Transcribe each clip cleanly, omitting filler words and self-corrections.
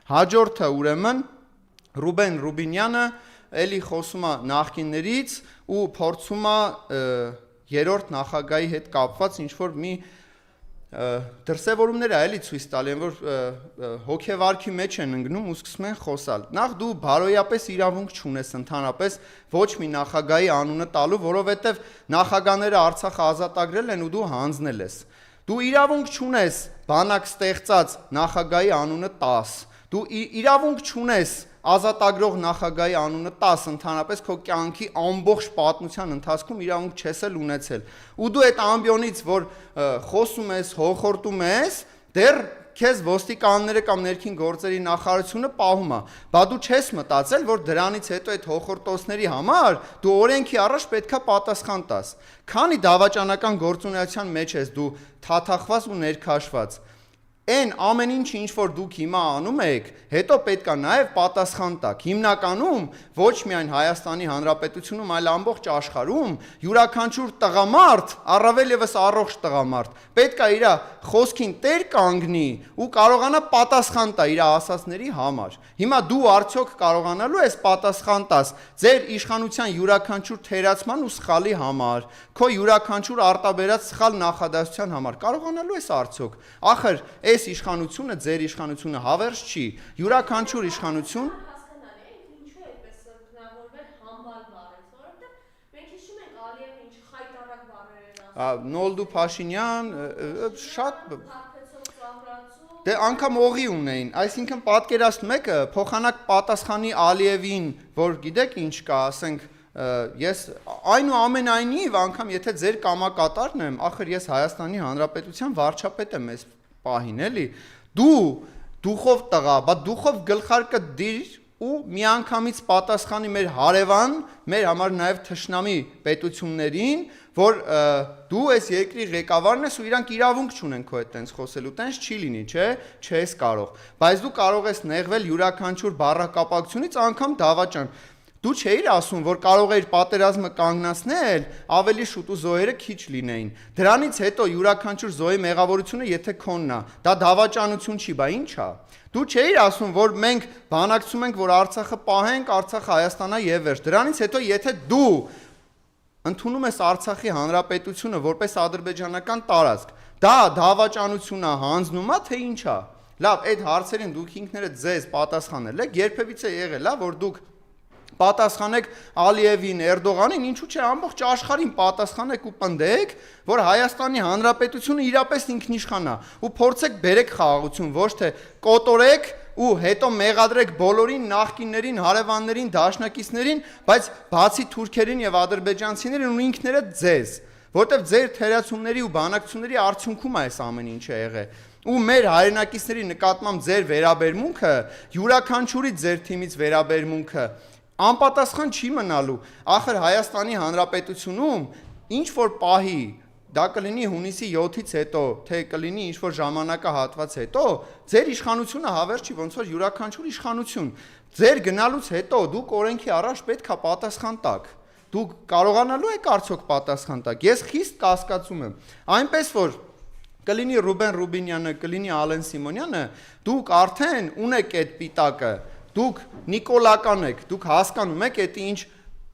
Հաջորդը ուրեմն Ռուբեն Ռուբինյանը էլի խոսում է նախկիններից ու փորձում է երրորդ նախագահի հետ կապված ինչ-որ մի դրսևորումներ էլի ցույց տալի են, որ հոգեվարքի մեջ են ընկնում ու սկսում են խոսալ։ Նախ դու բարոյապես իրավունք չունես ընդհանրապես ոչ մի նախագահի անունը տալու, որովհետև նախագահները Արցախը ազատագրել են ու դու հանձնել ես։ Դու իրավունք չունես բանակ ստեղծած նախագահի անունը տաս։ Դու իրավունք չունես ազատագրող նախագահի անունը տաս ընդհանրապես քո կյանքի ամբողջ պատմության ընթացքում իրավունք չես էլ ունեցել։ Ու դու այդ ամբիոնից, որ խոսում ես, հոխորտում ես, դեռ քեզ ոստիկանները կամ ներքին գործերի նախարարությունը պահում է։ Բա դու չես մտածել, որ դրանից հետո այդ հոխորտոցների համար դու օրենքի առաջ պետքա պատասխան տաս։ Քանի դավաճանական գործունեության մեջ ես դու թաթախված ու ներքաշված։ Այն ամեն ինչ որ դուք հիմա անում եք, հետո պետք է նաև պատասխան տաք։ Հիմնականում ոչ միայն Հայաստանի Հանրապետությունում, այլ ամբողջ աշխարհում յուրաքանչյուր տղամարդ, առավել եւս առողջ տղամարդ, պետք է իր խոսքին տեր կանգնի ու կարողանա պատասխան տա իր ասածների համար։ Հիմա դու արդյոք կարողանալու ես պատասխան տաս ձեր իշխանության յուրաքանչյուր թերացման ու սխալի համար, քո յուրաքանչյուր արտաբերած սխալ նախադասության համար, կարողանալու ես արդյոք։ Ախր այս իշխանությունը ձեր իշխանությունը հավերժ չի, յուրաքանչյուր իշխանություն Նոլդու Փաշինյան շատ դե անգամ օղի ունեին, այսինքն պատկերացնում եք փոխանակ պատասխանի Ալիևին, որ գիտեք ինչ կա, ասենք ես այնուամենայնիվ անգամ եթե ձեր կամակատարն եմ, ախր ես Հայաստանի Հանրապետության վարչապետ եմ այս պահին, էլի, դու դուխով տղա, բա դուխով գլխարկը դիր ու միանգամից պատասխանի մեր հարևան, մեր համար նաև թշնամի պետություններին, որ դու այս երկրի ղեկավարն ես ու իրանք իրավունք չունեն քո հետ տենց խոսելու, տենց չի լինի, չէ, չես կարող, բայց դու կարող ես նեղվել յուրաքանչյուր բառակապակցությունից անգամ դավաճան։ Դու չէիր ասում, որ կարող էիր պատերազմը կանգնացնել, ավելի շուտ ու զոհերը քիչ լինեին։ Դրանից հետո յուրաքանչյուր զոհի մեղավորությունը եթե քոնն է, դա դավաճանություն չի, բա ինչ է։ Դու չէիր ասում, որ մենք բանակցում ենք, որ Արցախը պահենք, Արցախը Հայաստանա եւ վերջ։ Դրանից հետո եթե դու ընդունում ես Արցախի Հանրապետությունը որպես ադրբեջանական տարածք, դա դավաճանություն է, հանձնում է, թե ինչ է։ Լավ, այդ հարցերին դուք ինքներդ ձեզ պատասխանել եք, երբևիցե եղել է, որ դուք պատասխանեք Ալիևին, Էրդողանին, ինչու՞ չէ ամբողջ աշխարհին պատասխանեք ու պնդեք, որ Հայաստանի Հանրապետությունը իրապես ինքնիշխան է ու փորձեք բերեք խաղաղություն, ոչ թե կոտորեք ու հետո մեղադրեք բոլորին նախկիններին, հարևաններին, դաշնակիցներին, բայց բացի թուրքերին եւ ադրբեջանցիներին ու ինքներդ ձեզ, որտեւ ձեր թերացումների ու բանակցությունների արդյունքում է այս ամեն ինչը եղել։ Ու մեր հայրենակիցների նկատմամբ ձեր վերաբերմունքը, յուրաքանչյուրի ձեր թիմից վերաբերմունքը անպատասխան չի մնալու։ Ախր Հայաստանի Հանրապետությունում ինչ որ պահի, դա կլինի հունիսի 7-ից հետո, թե կլինի ինչ որ ժամանակահատված հետո, ձեր իշխանությունը հավերժ չի, ոնց որ յուրաքանչյուր իշխանություն։ Ձեր գնալուց հետո դուք օրենքի առաջ պետք է պատասխան տաք։ Դուք կարողանալու եք արդյոք պատասխան տաք։ Ես խիստ կասկածում եմ։ Այնպես որ կլինի Ռուբեն Ռուբինյանը, կլինի Ալեն Սիմոնյանը, դուք արդեն ունեք այդ պիտակը, դուք նիկոլական եք, դուք հասկանում եք այդ ինչ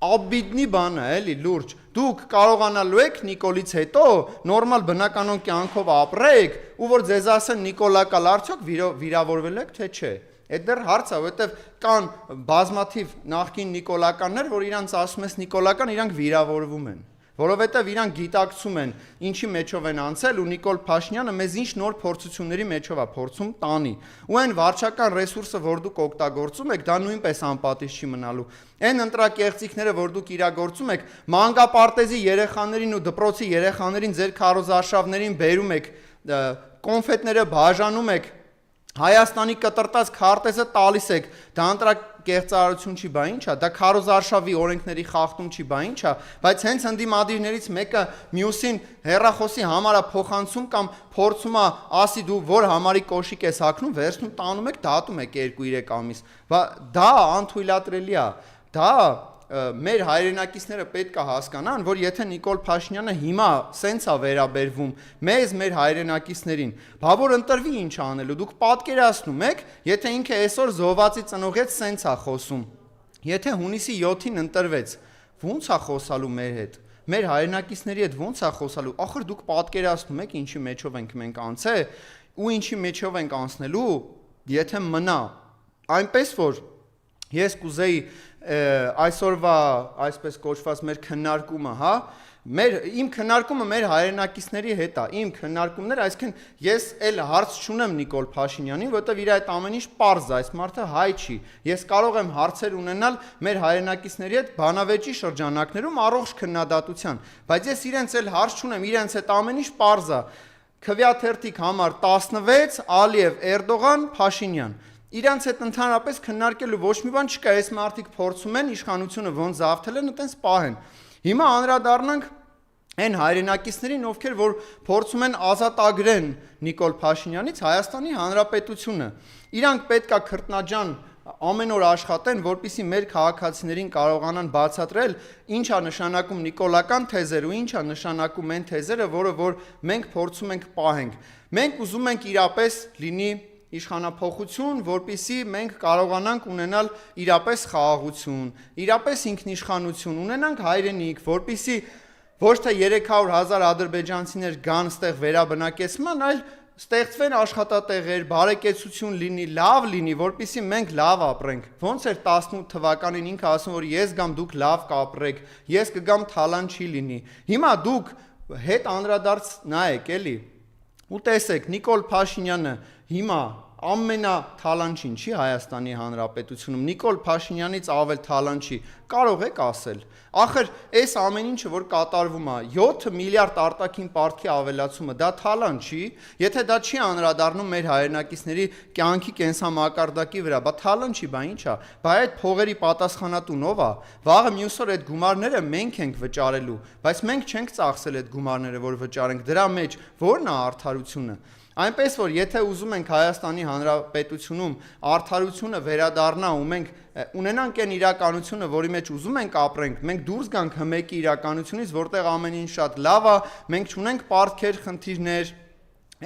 աբիդնի բան է, էլի լուրջ, դուք կարողանալու եք Նիկոլից հետո նորմալ բնականon կյանքով ապրեք ու որ ձեզ ասեն Նիկոլակալ արդյոք վիրավորվել եք, թե չէ։ Այդ դեռ հարց է, որովհետև կան բազմաթիվ նախկին նիկոլականներ, որ իրանց ասում ես նիկոլական, իրանք վիրավորվում են։ Որովհետև իրանք գիտակցում են ինչի մեջով են անցել ու Նիկոլ Փաշինյանը մեզ ինչ նոր փորձությունների մեջով է փորձում տանի։ Ու այն վարչական ռեսուրսը, որ դուք օգտագործում եք, դա նույնպես անպատիժ չի մնալու։ Այն ընտրակեղծիքները, որ դուք իրագործում եք, մանկապարտեզի երեխաներին ու դպրոցի երեխաներին ձեր քարոզարշավներին բերում եք, կոնֆետները բաժանում եք, Հայաստանի կտրտած քարտեզը տալիս եք, դա ընտրակեղծարարություն չի, բա ինչ է, դա քարոզարշավի օրենքների խախտում չի, բա ինչ է, բայց հենց ընդդիմադիրներից մեկը մյուսին հեռախոսի համար է փոխանցում կամ փորձում է ասի դու որ համարի կոշիկ ես հագնում, վերցնում տանում եք, դատում եք 2-3 ամիս, դա անթույլատրելի է, դա մեր հայրենակիցները պետք է հասկանան, որ եթե Նիկոլ Փաշինյանը հիմա սենց է վերաբերվում մեզ, մեր հայրենակիցներին, բա որ ընտրվի ինչ անելու, դուք պատկերացնում եք, եթե ինքը այսօր զոհվածի ծնողից սենց է խոսում, եթե հունիսի 7-ին ընտրվեց, ո՞նց է խոսալու մեր հետ, մեր հայրենակիցների հետ ո՞նց է խոսալու, ախր դուք պատկերացնում եք ինչի մեջով ենք մենք անցել, ու ինչի մեջով ենք անցնելու, եթե մնա, այնպես որ ես կուզեի այսօրվա այսպես կոչված մեր քննարկումը, հա, իմ քննարկումը մեր հայրենակիցների հետ է, իմ քննարկումները, այսինքն ես էլ հարց չունեմ Նիկոլ Փաշինյանին, որովհետև իր այդ ամեն ինչ պարզ է, այս մարդը հայ չի։ Ես կարող եմ հարցեր ունենալ մեր հայրենակիցների հետ բանավեճի շրջանակներում առողջ քննադատության, բայց ես իրենց էլ հարց չունեմ, իրենց այդ ամեն ինչ պարզ է։ Քվեաթերթիկ համար 16, Ալիև, Էրդողան, Փաշինյան։ Իրանց հետ ընդհանրապես քննարկելու ոչ մի բան չկա, այս մարդիկ փորձում են իշխանությունը ոնց զավթել են, այտենց պահեն։ Հիմա անդրադառնանք այն հայրենակիցներին, ովքեր որ փորձում են ազատագրեն Նիկոլ Փաշինյանից Հայաստանի Հանրապետությունը։ Իրանք պետքա քրտնաջան ամեն օր աշխատեն, որպեսզի մեր քաղաքացիներին կարողանան բացատրել ինչ է նշանակում նիկոլական թեզեր ու ինչ է նշանակում այն թեզերը, որը որ մենք փորձում ենք պահենք։ Մենք ուզում ենք իրապես լինի իշխանափոխություն, որպեսզի մենք կարողանանք ունենալ իրապես խաղաղություն, իրապես ինքնիշխանություն, ունենանք հայրենիք, որպեսզի ոչ թե 300,000 ադրբեջանցիներ գան ստեղ վերաբնակեցման, այլ ստեղծվեն աշխատատեղեր, բարեկեցություն լինի, լավ լինի, որպեսզի մենք լավ ապրենք։ Ոնց էր 18 թվականին ինքը ասում, որ ես գամ դուք լավ կապրեք, ես կգամ թալան չի լինի։ Հիմա դուք հետ անդրադարձ նայեք, էլի։ Ու տեսեք, Նիկոլ Փաշինյանը հիմա ամենաթալանչին չի Հայաստանի Հանրապետությունում, Նիկոլ Փաշինյանից ավել թալանչի, կարող եք ասել։ Ախր այս ամեն ինչը որ կատարվում է, 7 միլիարդ արտաքին պարտքի ավելացումը, դա թալան չի, եթե դա չի անդրադառնում մեր հայրենակիցների կյանքի կենսամակարդակի վրա, բա թալան չի, բա ինչ է, բա այդ փողերի պատասխանատուն ով է, վաղը մյուս օր այդ գումարները մենք ենք վճարելու, բայց մենք չենք ծախսել այդ գումարները, որ վճարենք, դրա մեջ ո՞րն է արդարությունը։ Այնպես որ եթե ուզում ենք Հայաստանի Հանրապետությունում արդարությունը վերադառնա ու մենք ունենանք այն իրականությունը, որի մեջ ուզում ենք ապրենք, մենք դուրս գանք հմեկի իրականությունից, որտեղ ամեն ինչ շատ լավ է, մենք չունենք պարտքեր, խնդիրներ,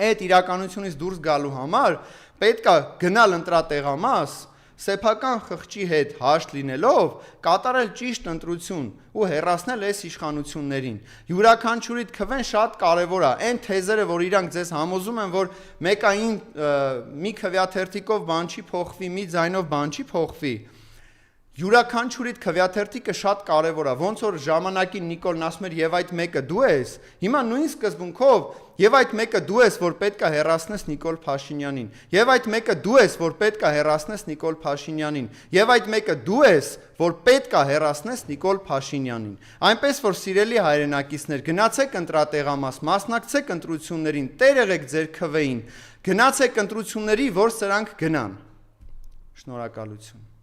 այդ իրականությունից դուրս գալու համար պետք է գնալ ընտրատեղամաս, սեփական խղճի հետ հաշտ լինելով կատարել ճիշտ ընտրություն ու հեռացնել այս իշխանություններին։ Յուրաքանչյուրիդ քվեն շատ կարևոր է։ Այն թեզերը, որ իրանք ձեզ համոզում են, որ մեկային մի քվեաթերթիկով բան չի փոխվի, մի ձայնով բան չի փոխվի, յուրաքանչյուրիդ քվեաթերթիկը շատ կարևոր է։ Ոնց որ ժամանակին Նիկոլն ասում էր եւ այդ մեկը դու ես, հիմա նույն սկզբունքով եւ այդ մեկը դու ես, որ պետք է հեռացնես Նիկոլ Փաշինյանին, եւ այդ մեկը դու ես, որ պետք է հեռացնես Նիկոլ Փաշինյանին, եւ այդ մեկը դու ես, որ պետք է հեռացնես Նիկոլ Փաշինյանին։ Այնպես որ սիրելի հայրենակիցներ, գնացեք ընտրատեղամաս, մասնակցեք ընտրություններին, տեր եղեք ձեր քվեին, գնացեք ընտրությունների, որ սրանք գնան։ Շնորհակալություն։